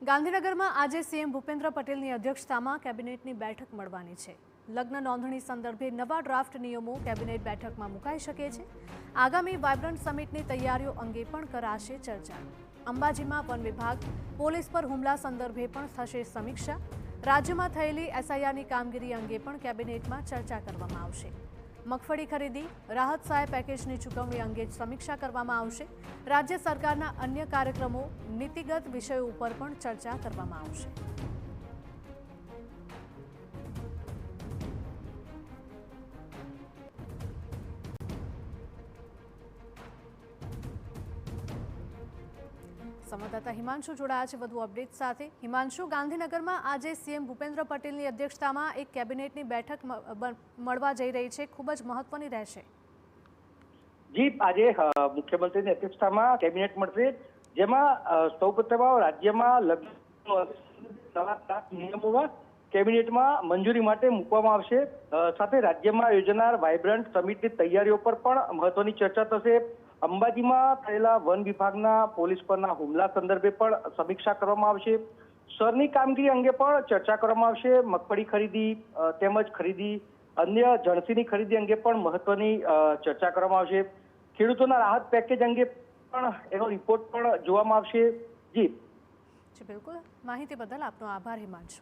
ગાંધીનગરમાં આજે સીએમ ભૂપેન્દ્ર પટેલની અધ્યક્ષતામાં કેબિનેટની બેઠક મળવાની છે। લગ્ન નોંધણી સંદર્ભે નવા ડ્રાફ્ટ નિયમો કેબિનેટ બેઠકમાં મુકાઈ શકે છે। આગામી વાયબ્રન્ટ સમિટની તૈયારીઓ અંગે પણ કરાશે ચર્ચા। અંબાજીમાં વન વિભાગ પોલીસ પર હુમલા સંદર્ભે પણ થશે સમીક્ષા। રાજ્યમાં થયેલી એસઆઈઆરની કામગીરી અંગે પણ કેબિનેટમાં ચર્ચા કરવામાં આવશે। મગફળી ખરીદી રાહત સહાય પેકેજની ચૂકવણી અંગે સમીક્ષા કરવામાં આવશે। રાજ્ય સરકારના અન્ય કાર્યક્રમો નીતિગત વિષયો ઉપર પણ ચર્ચા કરવામાં આવશે। સંવાદદાતા હિમાંશુ જોડાયા છે વધુ અપડેટ સાથે। હિમાંશુ, ગાંધીનગરમાં આજે સીએમ ભૂપેન્દ્ર પટેલની અધ્યક્ષતામાં એક કેબિનેટની બેઠક મળવા જઈ રહી છે, ખૂબ જ મહત્વની રહેશે। જી, આજે મુખ્યમંત્રીની અધ્યક્ષતામાં કેબિનેટ મળશે, જેમાં સૌપ્રથમ રાજ્યમાં નવા નિયમોમાં કેબિનેટમાં મંજૂરી માટે મૂકવામાં આવશે। સાથે રાજ્યમાં યોજાનાર વાયબ્રન્ટ સમિટની તૈયારીઓ પર પણ મહત્વની ચર્ચા થશે। અંબાજીમાં થયેલા વન વિભાગના પોલીસ પરના હુમલા સંદર્ભે પણ સમીક્ષા કરવામાં આવશે। શરની કામગીરી અંગે પણ ચર્ચા કરવામાં આવશે। મગફળી ખરીદી તેમજ અન્ય જણસીની ખરીદી અંગે પણ મહત્વની ચર્ચા કરવામાં આવશે। ખેડૂતોના રાહત પેકેજ અંગે પણ એનો રિપોર્ટ પણ જોવામાં આવશે। જી બિલકુલ, માહિતી બદલ આપનો આભાર હિમાંશુ।